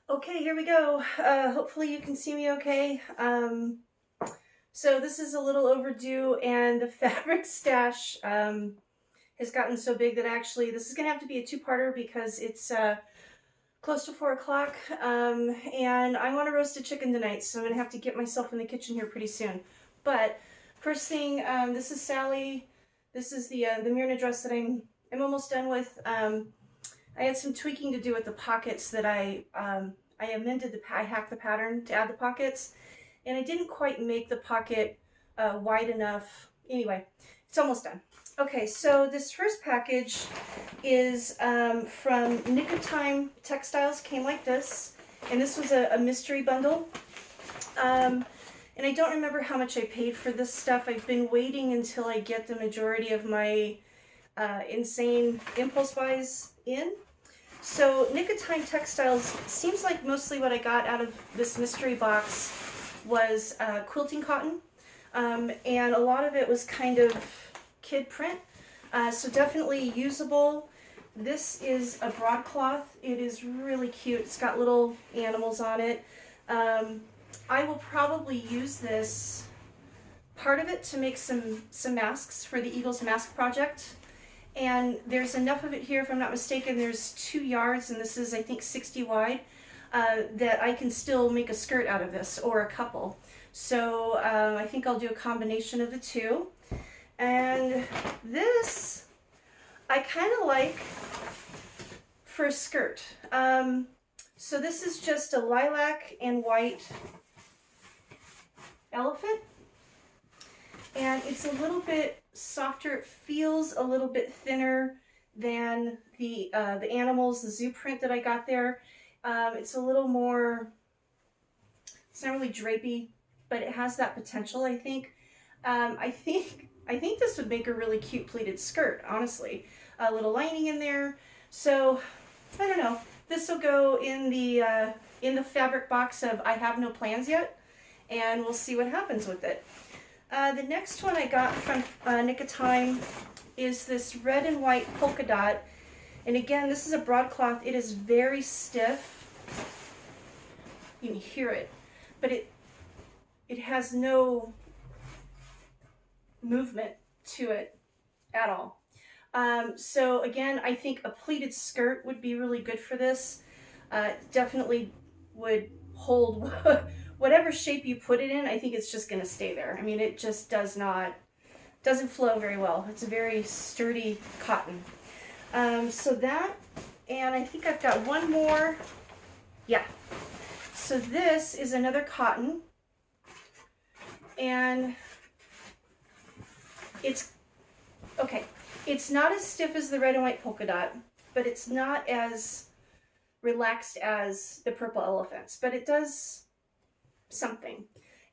Okay, here we go. Hopefully you can see me okay. So this is a little overdue, and the fabric stash has gotten so big that actually this is going to have to be a two-parter because it's close to 4 o'clock, and I want to roast a chicken tonight, so I'm going to have to get myself in the kitchen here pretty soon. But first thing, this is Sally. This is the Myrna dress that I'm almost done with. I had some tweaking to do with the pockets that I amended I hacked the pattern to add the pockets, and I didn't quite make the pocket wide enough. Anyway, it's almost done. Okay, so this first package is from Nick of Time Textiles. Came like this, and this was a mystery bundle. And I don't remember how much I paid for this stuff. I've been waiting until I get the majority of my insane impulse buys in. So Nick of Time Textiles seems like mostly what I got out of this mystery box was quilting cotton, and a lot of it was kind of kid print, so definitely usable. This is a broadcloth. It is really cute. It's got little animals on it. I will probably use this, part of it, to make some masks for the Eagles Mask Project. And there's enough of it here, if I'm not mistaken, there's 2 yards, and this is, I think, 60 wide, that I can still make a skirt out of this, or a couple. So I think I'll do a combination of the two. And this, I kind of like for a skirt. So this is just a lilac and white elephant. And it's a little bit softer. It feels a little bit thinner than the animals, the zoo print that I got there. It's a little more, it's not really drapey, but it has that potential, I think. I think this would make a really cute pleated skirt, honestly. A little lining in there. So, I don't know. This will go in the fabric box of I have no plans yet, and we'll see what happens with it. The next one I got from Nick of Time is this red and white polka dot. And again, this is a broadcloth. It is very stiff. You can hear it, but it has no movement to it at all. So again, I think a pleated skirt would be really good for this. Definitely would hold whatever shape you put it in. I think it's just going to stay there. I mean, it just doesn't flow very well. It's a very sturdy cotton. So that, and I think I've got one more. Yeah. So this is another cotton, and it's okay. It's not as stiff as the red and white polka dot, but it's not as relaxed as the purple elephants, but it does something.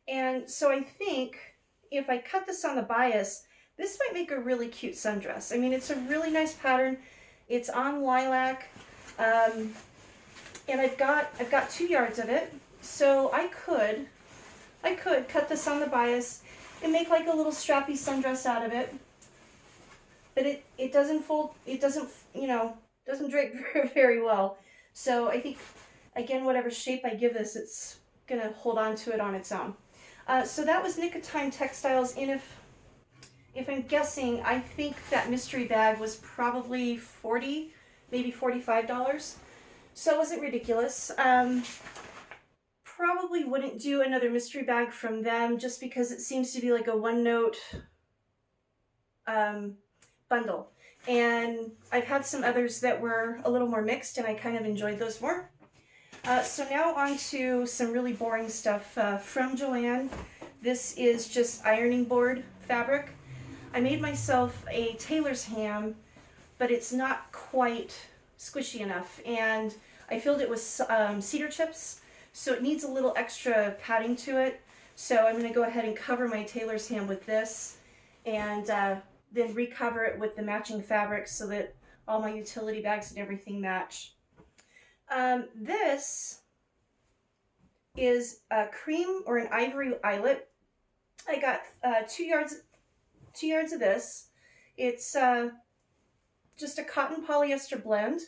And so I think if I cut this on the bias, this might make a really cute sundress. I mean, it's a really nice pattern. It's on lilac, and I've got 2 yards of it, so I could cut this on the bias and make like a little strappy sundress out of it. But it doesn't fold. It doesn't, doesn't drape very well. So I think, again, whatever shape I give this, it's gonna hold on to it on its own. So that was Nick of Time Textiles, and if I'm guessing, I think that mystery bag was probably $40, maybe $45. So it wasn't ridiculous. Probably wouldn't do another mystery bag from them just because it seems to be like a one-note bundle. And I've had some others that were a little more mixed, and I kind of enjoyed those more. So now on to some really boring stuff from Joanne. This is just ironing board fabric. I made myself a tailor's ham, but it's not quite squishy enough, and I filled it with cedar chips, so it needs a little extra padding to it. So I'm going to go ahead and cover my tailor's ham with this, and then recover it with the matching fabric so that all my utility bags and everything match. This is a cream or an ivory eyelet. I got 2 yards of this. It's just a cotton polyester blend.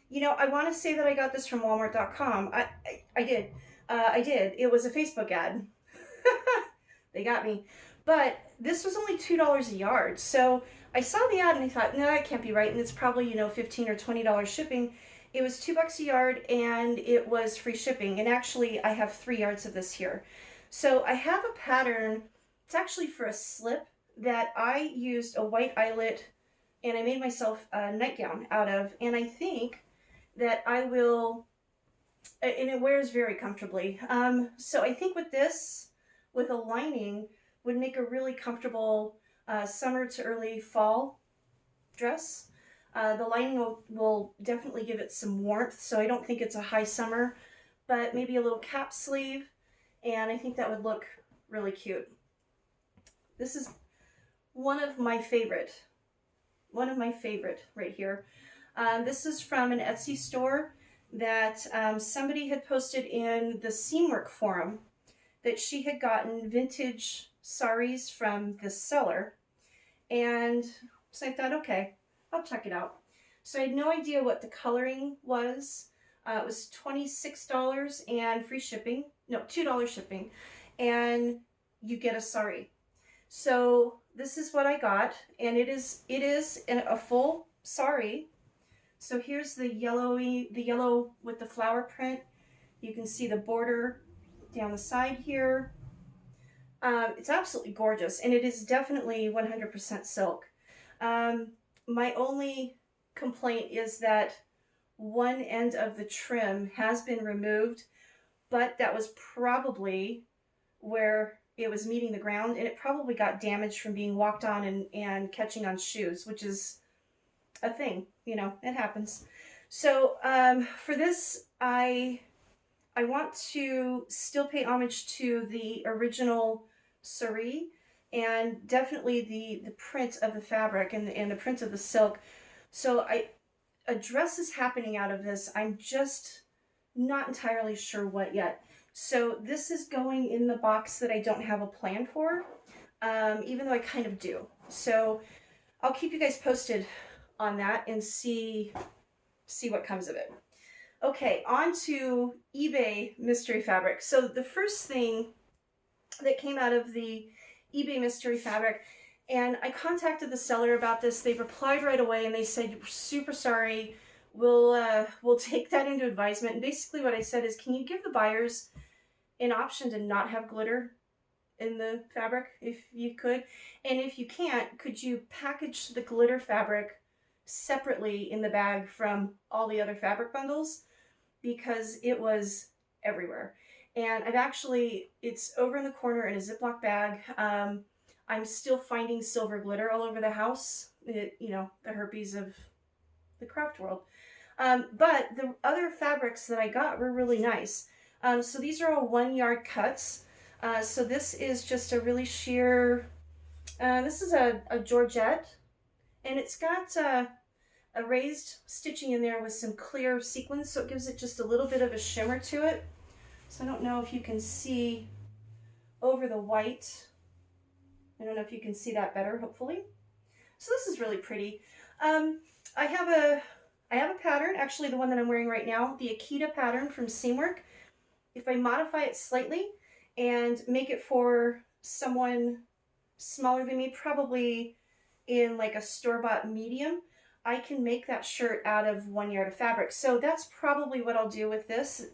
You know, I want to say that I got this from Walmart.com. I did. I did. It was a Facebook ad. They got me. But this was only $2 a yard. So I saw the ad and I thought, no, that can't be right. And it's probably, you know, $15 or $20 shipping. It was $2 a yard and it was free shipping. And actually, I have 3 yards of this here. So I have a pattern. It's actually for a slip that I used a white eyelet and I made myself a nightgown out of. And I think that I will, and it wears very comfortably. So I think with this, with a lining, would make a really comfortable summer to early fall dress. The lining will definitely give it some warmth, so I don't think it's a high summer, but maybe a little cap sleeve, and I think that would look really cute. This is one of my favorite right here. This is from an Etsy store that somebody had posted in the Seamwork forum that she had gotten vintage saris from this seller. And so I thought, okay, I'll check it out. So I had no idea what the coloring was. It was $26 and free shipping. No, $2 shipping. And you get a sari. So this is what I got. And it is a full sari. So here's the yellow with the flower print. You can see the border down the side here. It's absolutely gorgeous, and it is definitely 100% silk. My only complaint is that one end of the trim has been removed, but that was probably where it was meeting the ground, and it probably got damaged from being walked on and catching on shoes, which is a thing, you know, it happens. So for this, I want to still pay homage to the original sari and definitely the print of the fabric and the print of the silk. So a dress is happening out of this. I'm just not entirely sure what yet. So this is going in the box that I don't have a plan for, even though I kind of do. So I'll keep you guys posted on that and see what comes of it. Okay, on to eBay mystery fabric. So the first thing that came out of the eBay mystery fabric, and I contacted the seller about this. They replied right away and they said, "We're super sorry. We'll take that into advisement." And basically what I said is, can you give the buyers an option to not have glitter in the fabric if you could? And if you can't, could you package the glitter fabric separately in the bag from all the other fabric bundles? Because it was everywhere. And it's over in the corner in a Ziploc bag. I'm still finding silver glitter all over the house. You know, the herpes of the craft world. But the other fabrics that I got were really nice. So these are all 1 yard cuts. So this is just a really sheer, this is a Georgette. And it's got a raised stitching in there with some clear sequins, so it gives it just a little bit of a shimmer to it. So I don't know if you can see over the white. I don't know if you can see that better, hopefully. So this is really pretty. I have a pattern, actually the one that I'm wearing right now, the Akita pattern from Seamwork. If I modify it slightly and make it for someone smaller than me, probably in like a store-bought medium, I can make that shirt out of 1 yard of fabric. So that's probably what I'll do with this.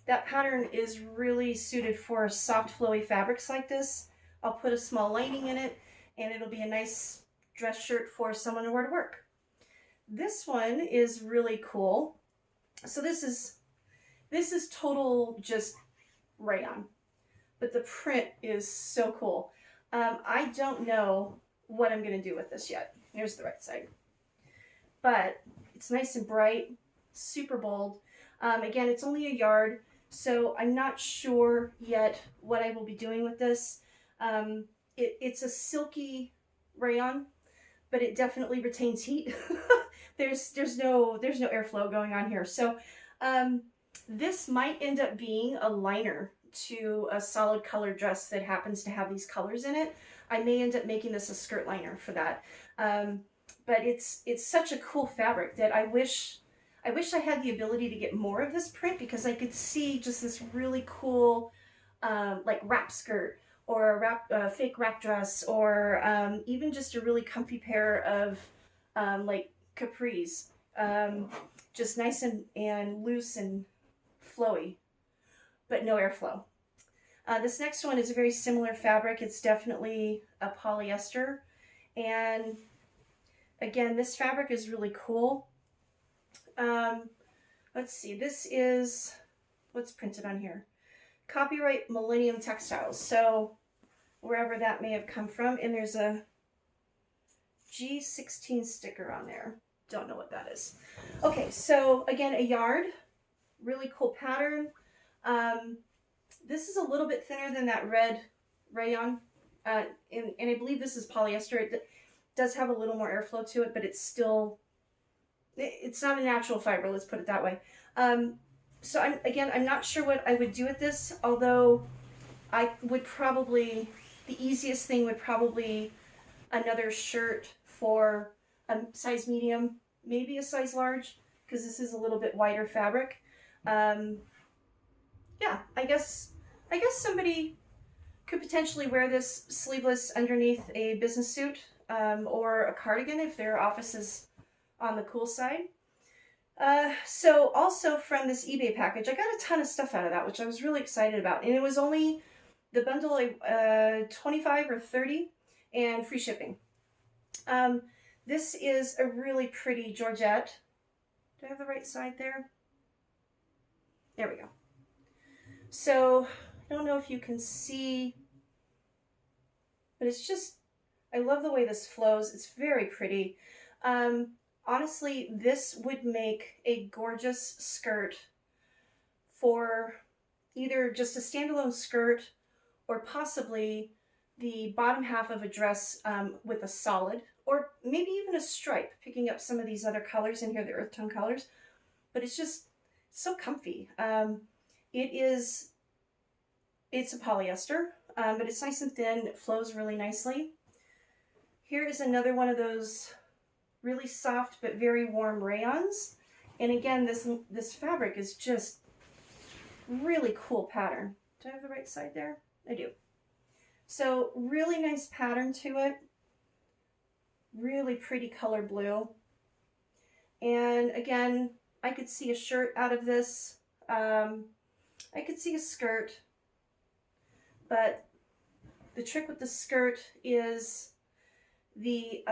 That pattern is really suited for soft, flowy fabrics like this. I'll put a small lining in it, and it'll be a nice dress shirt for someone to wear to work. This one is really cool. So this is total just rayon, but the print is so cool. I don't know what I'm going to do with this yet. Here's the right side. But it's nice and bright, super bold. Again, it's only 1 yard, so I'm not sure yet what I will be doing with this. It's a silky rayon, but it definitely retains heat. there's no airflow going on here. So this might end up being a liner to a solid color dress that happens to have these colors in it. I may end up making this a skirt liner for that. But it's such a cool fabric that I wish I wish I had the ability to get more of this print because I could see just this really cool like wrap skirt or a fake wrap dress, or even just a really comfy pair of like capris, just nice and loose and flowy, but no airflow. This next one is a very similar fabric. It's definitely a polyester, and again, this fabric is really cool. Let's see, this is, what's printed on here? Copyright Millennium Textiles, so wherever that may have come from, and there's a G16 sticker on there. Don't know what that is. Okay, so again, a yard, really cool pattern. This is a little bit thinner than that red rayon, and I believe this is polyester. It does have a little more airflow to it, but it's still, it's not a natural fiber, let's put it that way. So I'm not sure what I would do with this, although I would probably, the easiest thing would probably another shirt for a size medium, maybe a size large, because this is a little bit wider fabric. Yeah, I guess somebody could potentially wear this sleeveless underneath a business suit, or a cardigan if their office is on the cool side. So also from this eBay package, I got a ton of stuff out of that, which I was really excited about. And it was only the bundle, 25 or 30 and free shipping. This is a really pretty Georgette. Do I have the right side there? There we go. So I don't know if you can see, but it's just, I love the way this flows. It's very pretty. Honestly, this would make a gorgeous skirt for either just a standalone skirt or possibly the bottom half of a dress with a solid, or maybe even a stripe, picking up some of these other colors in here, the earth tone colors. But it's just so comfy. It's a polyester, but it's nice and thin. It flows really nicely. Here is another one of those really soft but very warm rayons. And again, this fabric is just really cool pattern. Do I have the right side there? I do. So really nice pattern to it. Really pretty color blue. And again, I could see a shirt out of this. I could see a skirt. But the trick with the skirt is the,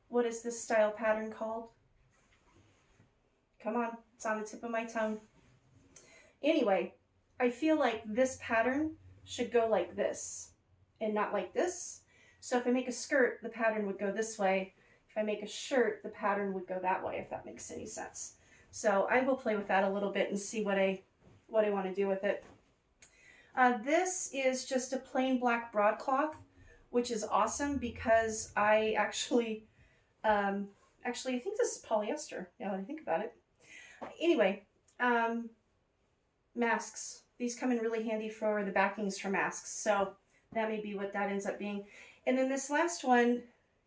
what is this style pattern called? Come on, it's on the tip of my tongue. Anyway, I feel like this pattern should go like this and not like this. So if I make a skirt, the pattern would go this way. If I make a shirt, the pattern would go that way, if that makes any sense. So I will play with that a little bit and see what I want to do with it. This is just a plain black broadcloth, which is awesome because I actually I think this is polyester, now that I think about it. Anyway, masks. These come in really handy for the backings for masks, so that may be what that ends up being. And then this last one,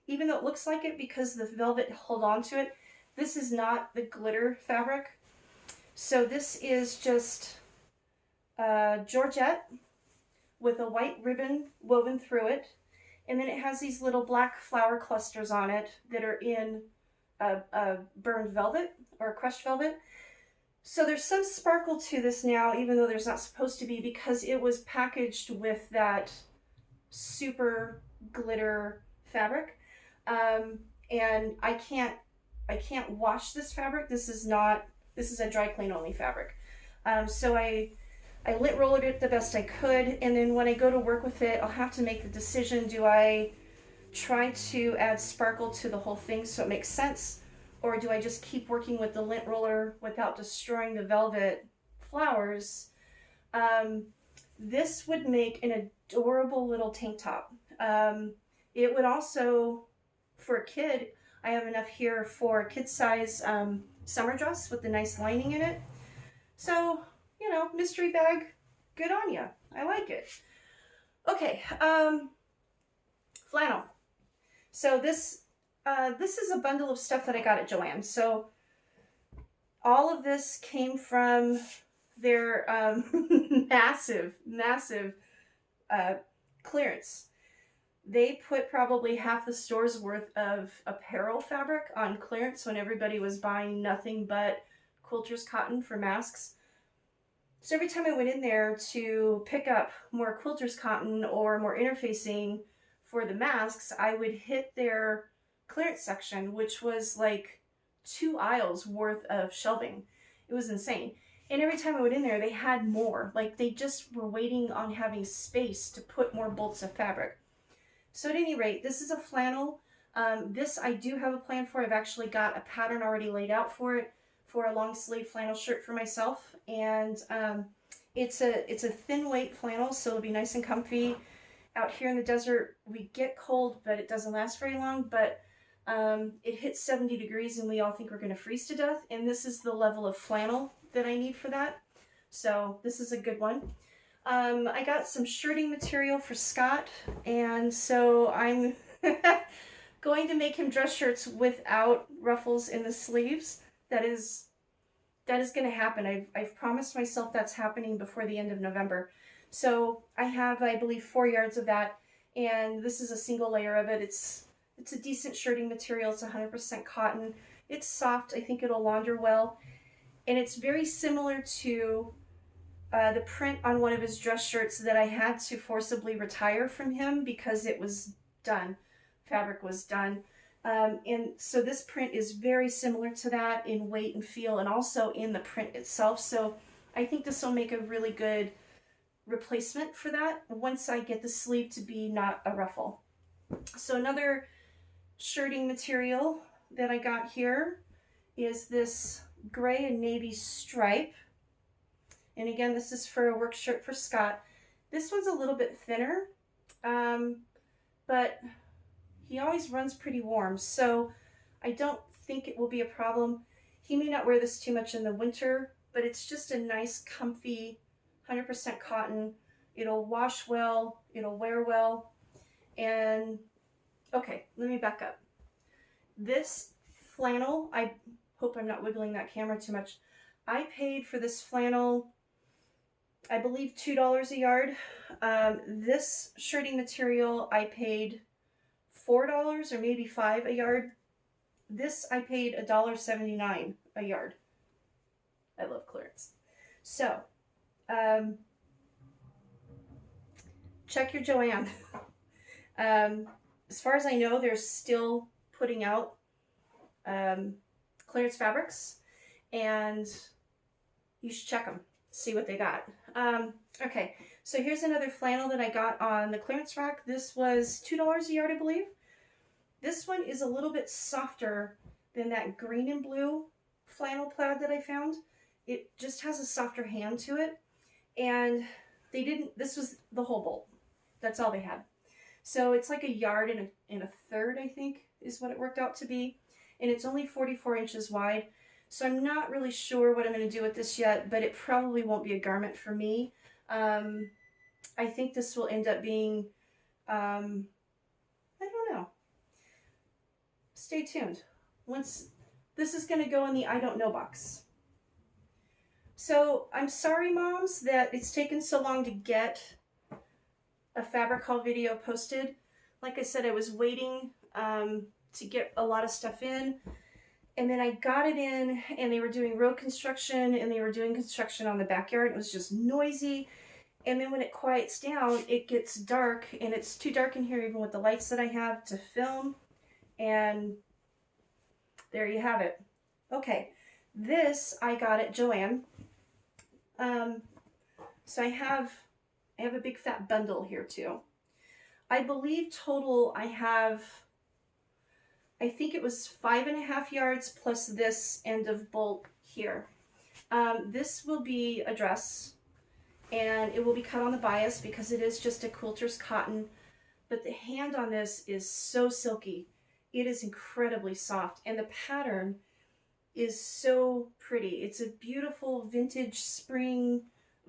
even though it looks like it because the velvet held on to it, this is not the glitter fabric. So this is just Georgette with a white ribbon woven through it. And then it has these little black flower clusters on it that are in a burned velvet or crushed velvet. So there's some sparkle to this now, even though there's not supposed to be, because it was packaged with that super glitter fabric. And I can't wash this fabric. This is a dry clean only fabric. So I lint rolled it the best I could, and then when I go to work with it, I'll have to make the decision, do I try to add sparkle to the whole thing so it makes sense, or do I just keep working with the lint roller without destroying the velvet flowers? This would make an adorable little tank top. It would also, for a kid, I have enough here for a kid size summer dress with the nice lining in it. So, you know, mystery bag, good on ya. I like it. Okay, flannel. So this This is a bundle of stuff that I got at Joann. So all of this came from their massive uh, clearance. They put probably half the store's worth of apparel fabric on clearance when everybody was buying nothing but quilters cotton for masks. So every time I went in there to pick up more quilters cotton or more interfacing for the masks, I would hit their clearance section, which was like 2 aisles worth of shelving. It was insane. And every time I went in there, they had more. Like they just were waiting on having space to put more bolts of fabric. So at any rate, this is a flannel. This I do have a plan for. I've actually got a pattern already laid out for it for a long sleeve flannel shirt for myself. And it's a thin weight flannel, so it'll be nice and comfy. Out here in the desert, we get cold, but it doesn't last very long. But it hits 70 degrees and we all think we're going to freeze to death. And this is the level of flannel that I need for that. So this is a good one. I got some shirting material for Scott, and so I'm going to make him dress shirts without ruffles in the sleeves. That is going to happen. I've promised myself that's happening before the end of November. So I have, I believe, 4 yards of that, and this is a single layer of it. It's a decent shirting material. It's 100% cotton. It's soft. I think it'll launder well, and it's very similar to the print on one of his dress shirts that I had to forcibly retire from him because it was done. Fabric was done. And so this print is very similar to that in weight and feel and also in the print itself. So I think this will make a really good replacement for that once I get the sleeve to be not a ruffle. So another shirting material that I got here is this gray and navy stripe. And again, this is for a work shirt for Scott. This one's a little bit thinner, but he always runs pretty warm, so I don't think it will be a problem. He may not wear this too much in the winter, but it's just a nice, comfy, 100% cotton. It'll wash well, it'll wear well. And okay, let me back up. This flannel, I hope I'm not wiggling that camera too much. I paid for this flannel, I believe, $2 a yard. This shirting material I paid $4 or maybe $5 a yard. This I paid $1.79 a yard. I love clearance. So, check your Joann. As far as I know, they're still putting out clearance fabrics, and you should check them, see what they got. Okay, so here's another flannel that I got on the clearance rack. This was $2 a yard, I believe. This one is a little bit softer than that green and blue flannel plaid that I found. It just has a softer hand to it, and this was the whole bolt. That's all they had. So it's like a yard and a third, I think, is what it worked out to be. And it's only 44 inches wide. So I'm not really sure what I'm going to do with this yet, but it probably won't be a garment for me. I think this will end up being, I don't know. Stay tuned. This is going to go in the I don't know box. So I'm sorry, moms, that it's taken so long to get a fabric haul video posted. Like I said, I was waiting to get a lot of stuff in. And then I got it in, and they were doing road construction, and they were doing construction on the backyard. It was just noisy. And then when it quiets down, it gets dark, and it's too dark in here even with the lights that I have to film. And there you have it. Okay, this I got at Joann. So I have a big fat bundle here too. I believe total I think it was 5.5 yards plus this end of bolt here. This will be a dress, and it will be cut on the bias because it is just a quilter's cotton, but the hand on this is so silky. It is incredibly soft, and the pattern is so pretty. It's a beautiful vintage spring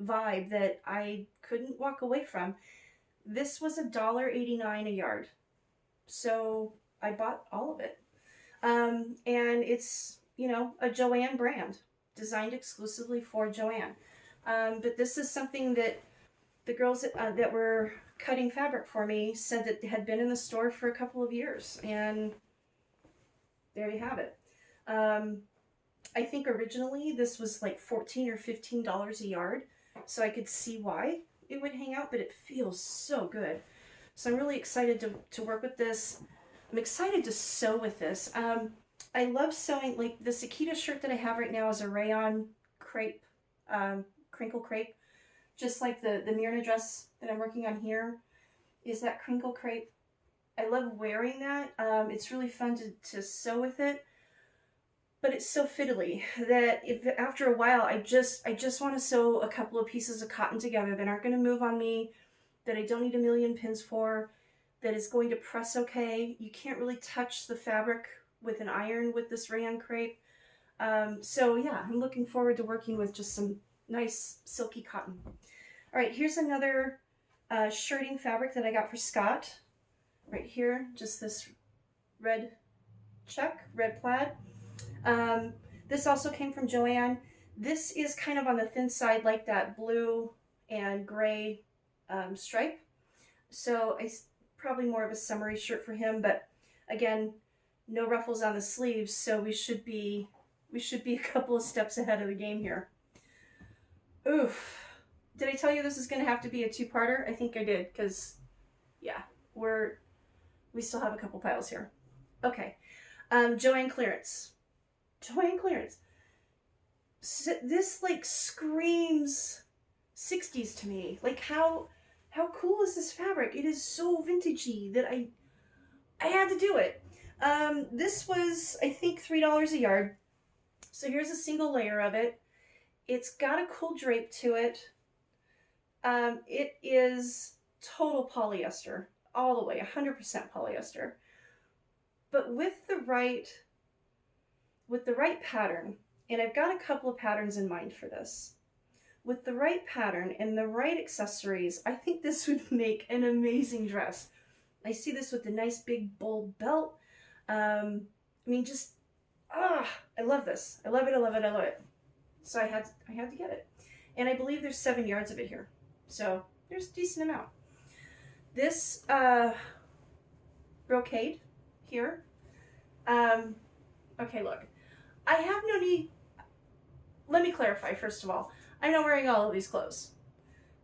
vibe that I couldn't walk away from. This was $1.89 a yard, so I bought all of it. And it's, you know, a Joann brand designed exclusively for Joann. But this is something that the girls that were cutting fabric for me said that had been in the store for a couple of years, and there you have it. I think originally this was like $14 or $15 a yard, so I could see why it would hang out, but it feels so good. So I'm really excited to work with this. I'm excited to sew with this. I love sewing, like the Sakita shirt that I have right now is a rayon crepe, crinkle crepe, just like the Myrna dress that I'm working on here is that crinkle crepe. I love wearing that. It's really fun to sew with it, but it's so fiddly that if after a while I just want to sew a couple of pieces of cotton together that aren't going to move on me, that I don't need a million pins for, that is going to press okay. You can't really touch the fabric with an iron with this rayon crepe. So yeah, I'm looking forward to working with just some nice silky cotton. All right, here's another shirting fabric that I got for Scott. Right here, just this red check, red plaid. This also came from Joann. This is kind of on the thin side, like that blue and gray stripe. So it's probably more of a summery shirt for him, but again, no ruffles on the sleeves, so we should be a couple of steps ahead of the game here. Oof. Did I tell you this is going to have to be a two-parter? I think I did, because yeah, we still have a couple piles here. Okay. Joann clearance. Joann clearance. This like screams 60s to me. Like how cool is this fabric? It is so vintagey that I had to do it. This was, I think, $3 a yard. So here's a single layer of it. It's got a cool drape to it. It is total polyester, all the way, 100% polyester. But with the right pattern, and I've got a couple of patterns in mind for this. With the right pattern and the right accessories, I think this would make an amazing dress. I see this with the nice big bold belt. I mean, just, I love this. I love it, I love it, I love it. So I had to get it. And I believe there's 7 yards of it here. So there's a decent amount. This brocade here. Okay, look. I have no need. Let me clarify, first of all. I'm not wearing all of these clothes.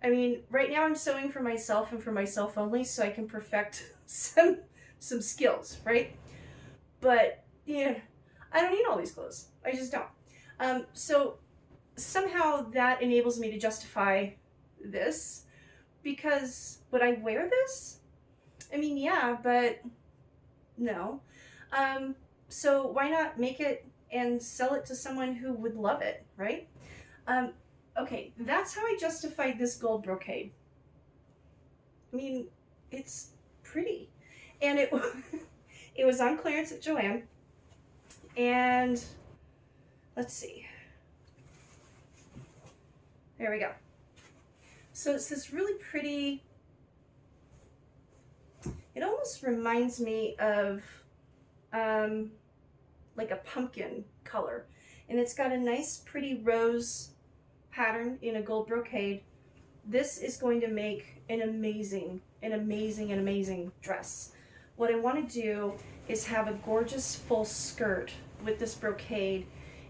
I mean, right now I'm sewing for myself and for myself only so I can perfect some skills, right? But, yeah, I don't need all these clothes. I just don't. So somehow that enables me to justify this, because would I wear this? I mean, yeah, but no. So why not make it and sell it to someone who would love it, right? Okay, that's how I justified this gold brocade. I mean, it's pretty. And it was on clearance at Joann. And let's see. There we go. So it's this really pretty, it almost reminds me of like a pumpkin color. And it's got a nice pretty rose pattern in a gold brocade. This is going to make an amazing dress. What I want to do is have a gorgeous full skirt with this brocade,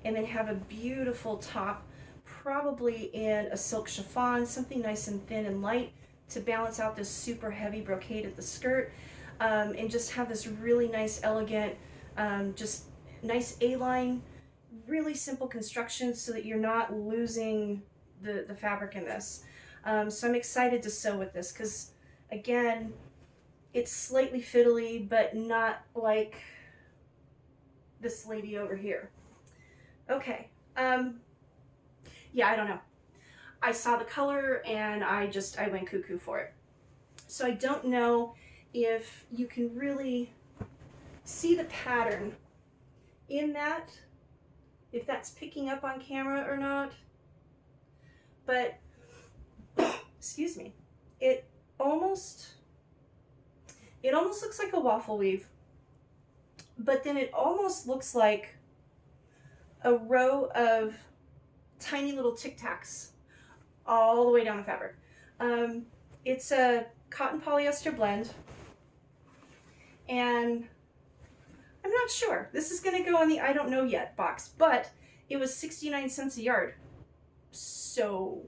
and then have a beautiful top, probably in a silk chiffon, something nice and thin and light to balance out this super heavy brocade at the skirt, and just have this really nice, elegant, just nice A-line, really simple construction so that you're not losing the fabric in this. So I'm excited to sew with this because, again, it's slightly fiddly, but not like this lady over here. Okay. Yeah, I don't know. I saw the color and I went cuckoo for it. So I don't know if you can really see the pattern in that, if that's picking up on camera or not. But, excuse me, it almost looks like a waffle weave, but then it almost looks like a row of tiny little Tic Tacs all the way down the fabric. It's a cotton polyester blend, and I'm not sure. This is going to go in the I don't know yet box, but it was 69 cents a yard. So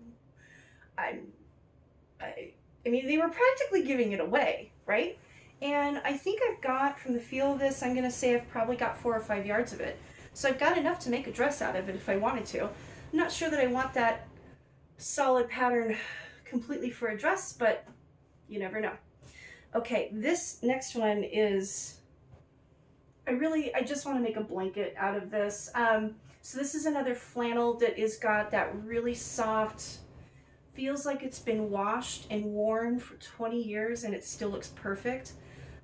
I mean, they were practically giving it away, right? And I think I've got, from the feel of this, I'm going to say I've probably got 4 or 5 yards of it. So I've got enough to make a dress out of it if I wanted to. I'm not sure that I want that solid pattern completely for a dress, but you never know. Okay, this next one is, I just want to make a blanket out of this. So this is another flannel that is got that really soft, feels like it's been washed and worn for 20 years and it still looks perfect.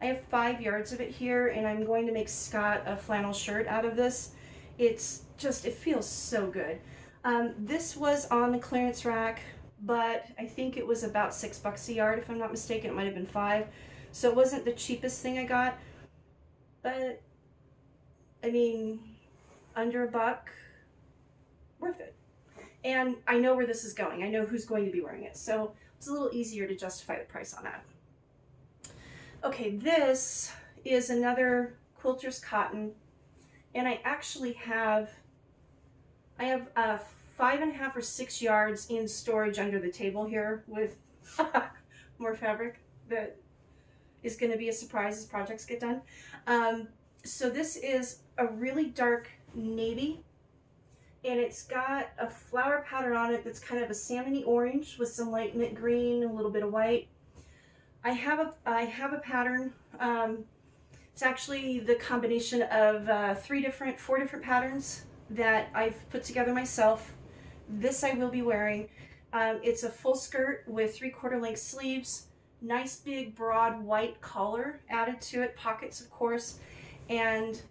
I have 5 yards of it here, and I'm going to make Scott a flannel shirt out of this. It's just, it feels so good. This was on the clearance rack, but I think it was about $6 a yard, if I'm not mistaken. It might have been 5. So it wasn't the cheapest thing I got, but I mean, under $1, worth it. And I know where this is going. I know who's going to be wearing it. So it's a little easier to justify the price on that. Okay, this is another quilter's cotton. And I actually have, 5.5 or 6 yards in storage under the table here with more fabric that is going to be a surprise as projects get done. So this is a really dark navy, and it's got a flower pattern on it that's kind of a salmony orange with some light mint green, a little bit of white. I have a pattern. It's actually the combination of 4 different patterns that I've put together myself. This I will be wearing. It's a full skirt with 3/4 length sleeves, nice big broad white collar added to it, pockets of course, and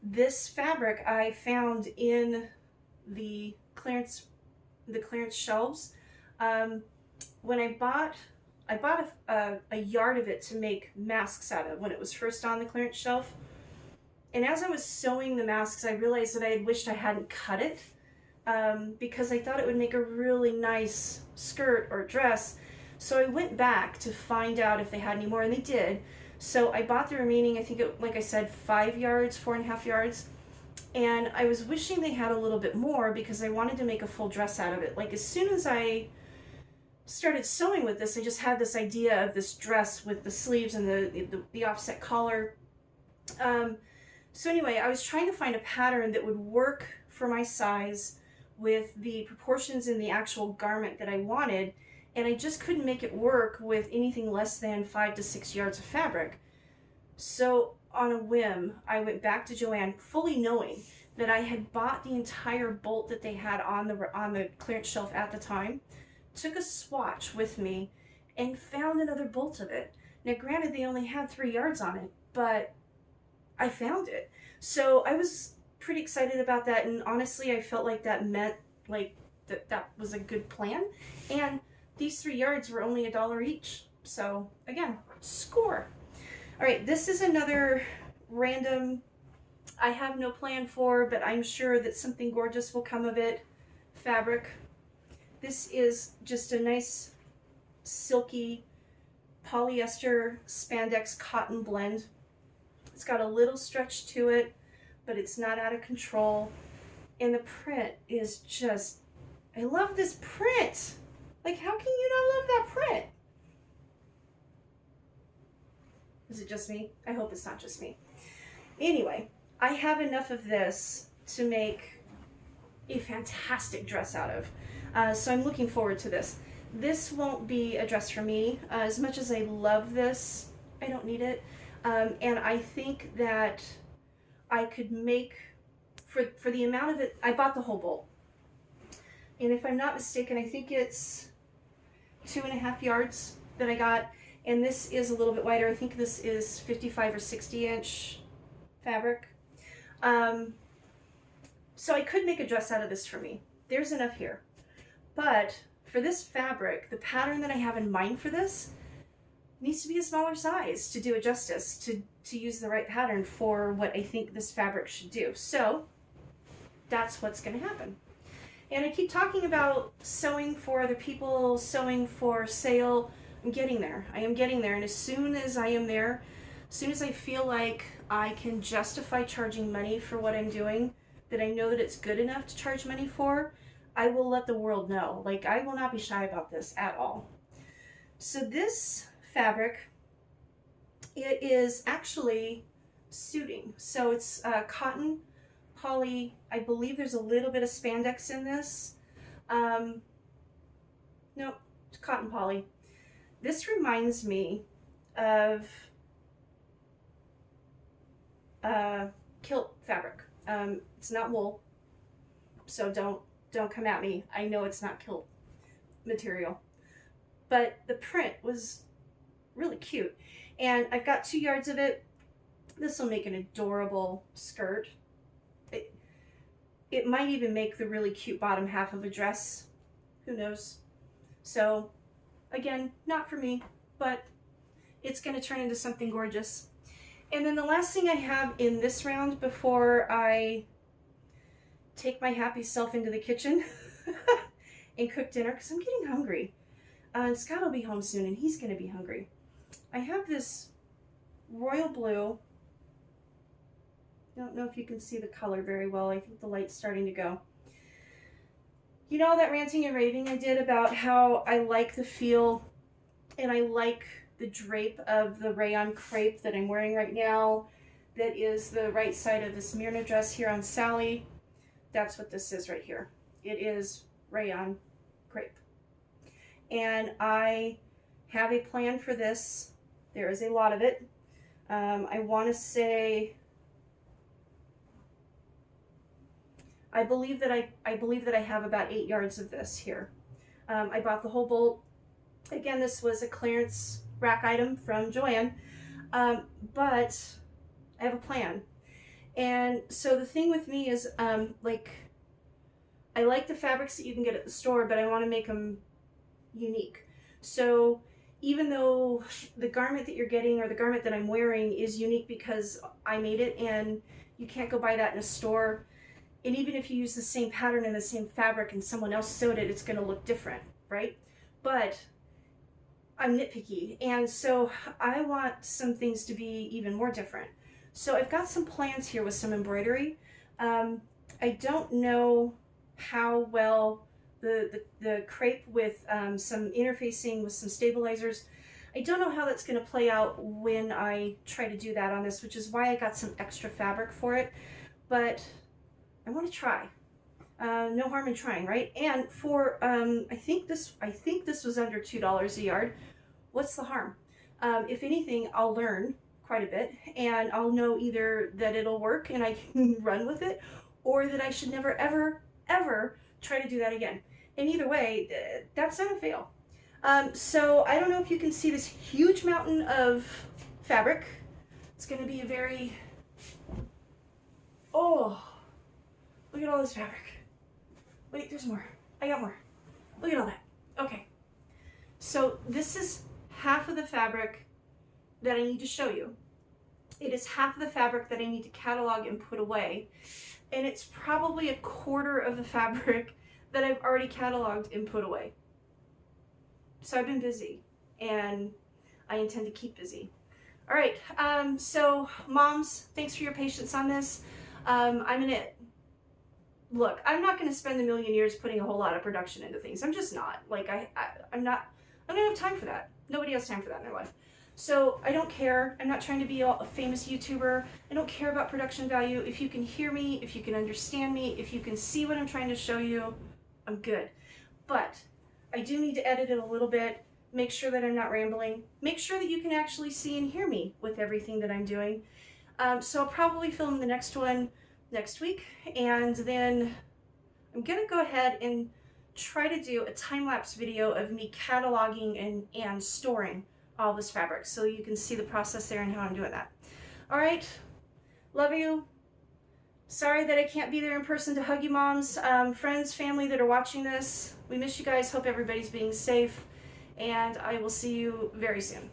this fabric I found in the clearance shelves. When I bought a yard of it to make masks out of when it was first on the clearance shelf. And as I was sewing the masks, I realized that I had wished I hadn't cut it because I thought it would make a really nice skirt or dress. So I went back to find out if they had any more, and they did. So I bought the remaining, I think, like I said, 5 yards, 4.5 yards. And I was wishing they had a little bit more because I wanted to make a full dress out of it. Like, as soon as I started sewing with this, I just had this idea of this dress with the sleeves and the offset collar. So anyway, I was trying to find a pattern that would work for my size with the proportions in the actual garment that I wanted, and I just couldn't make it work with anything less than 5 to 6 yards of fabric. So on a whim, I went back to Joann, fully knowing that I had bought the entire bolt that they had on the clearance shelf at the time, took a swatch with me, and found another bolt of it. Now granted, they only had 3 yards on it, but I found it. So I was pretty excited about that, and honestly I felt like that meant like that was a good plan. And these 3 yards were only $1 each. So again, score. All right, this is another random, I have no plan for, but I'm sure that something gorgeous will come of it, fabric. This is just a nice silky polyester spandex cotton blend. It's got a little stretch to it, but it's not out of control. And the print is just, I love this print. Like, how can you not love that print? Is it just me? I hope it's not just me. Anyway, I have enough of this to make a fantastic dress out of. So I'm looking forward to this. This won't be a dress for me. As much as I love this, I don't need it. And I think that I could make, for the amount of it, I bought the whole bolt. And if I'm not mistaken, I think it's 2.5 yards that I got. And this is a little bit wider. I think this is 55 or 60 inch fabric. So I could make a dress out of this for me. There's enough here. But for this fabric, the pattern that I have in mind for this, needs to be a smaller size to do it justice, to use the right pattern for what I think this fabric should do. So that's what's going to happen. And I keep talking about sewing for other people, sewing for sale. I'm getting there. I am getting there. And as soon as I am there, as soon as I feel like I can justify charging money for what I'm doing, that I know that it's good enough to charge money for, I will let the world know. Like, I will not be shy about this at all. So this fabric, it is actually suiting. So it's cotton, poly. I believe there's a little bit of spandex in this. Nope, it's cotton poly. This reminds me of kilt fabric. It's not wool, so don't come at me. I know it's not kilt material, but the print was really cute. And I've got 2 yards of it. This will make an adorable skirt. It might even make the really cute bottom half of a dress. Who knows? So again, not for me, but it's going to turn into something gorgeous. And then the last thing I have in this round before I take my happy self into the kitchen and cook dinner, because I'm getting hungry. Scott will be home soon and he's going to be hungry. I have this royal blue. I don't know if you can see the color very well. I think the light's starting to go. You know all that ranting and raving I did about how I like the feel and I like the drape of the rayon crepe that I'm wearing right now. That is the right side of this Myrna dress here on Sally. That's what this is right here. It is rayon crepe. And I have a plan for this. There is a lot of it. I want to say, I believe that I have about 8 yards of this here. I bought the whole bolt. Again, this was a clearance rack item from Joann, but I have a plan. And so the thing with me is, like, I like the fabrics that you can get at the store, but I want to make them unique. So even though the garment that you're getting or the garment that I'm wearing is unique because I made it and you can't go buy that in a store, and even if you use the same pattern and the same fabric and someone else sewed it, it's going to look different, right? But I'm nitpicky, and so I want some things to be even more different. So I've got some plans here with some embroidery. I don't know how well the crepe with some interfacing with some stabilizers, I don't know how that's going to play out when I try to do that on this, which is why I got some extra fabric for it. But I want to try. No harm in trying, right? And for I think this was under $2 a yard. What's the harm? If anything, I'll learn quite a bit, and I'll know either that it'll work and I can run with it, or that I should never ever try to do that again. And either way, that's not a fail. So I don't know if you can see this huge mountain of fabric. It's going to be a very, oh, look at all this fabric. Wait, there's more. I got more. Look at all that. Okay. So this is half of the fabric that I need to show you. It is half of the fabric that I need to catalog and put away. And it's probably a quarter of the fabric that I've already cataloged and put away. So I've been busy, and I intend to keep busy. All right, so moms, thanks for your patience on this. I'm gonna, look, I'm not gonna spend a million years putting a whole lot of production into things. I'm just not. Like, I don't have time for that. Nobody has time for that in their life. So I don't care. I'm not trying to be a famous YouTuber. I don't care about production value. If you can hear me, if you can understand me, if you can see what I'm trying to show you, I'm good. But I do need to edit it a little bit, make sure that I'm not rambling, make sure that you can actually see and hear me with everything that I'm doing. So I'll probably film the next one next week, and then I'm gonna go ahead and try to do a time-lapse video of me cataloging and storing all this fabric, so you can see the process there and how I'm doing that. All right, love you. Sorry that I can't be there in person to hug you moms, friends, family that are watching this. We miss you guys. Hope everybody's being safe, and I will see you very soon.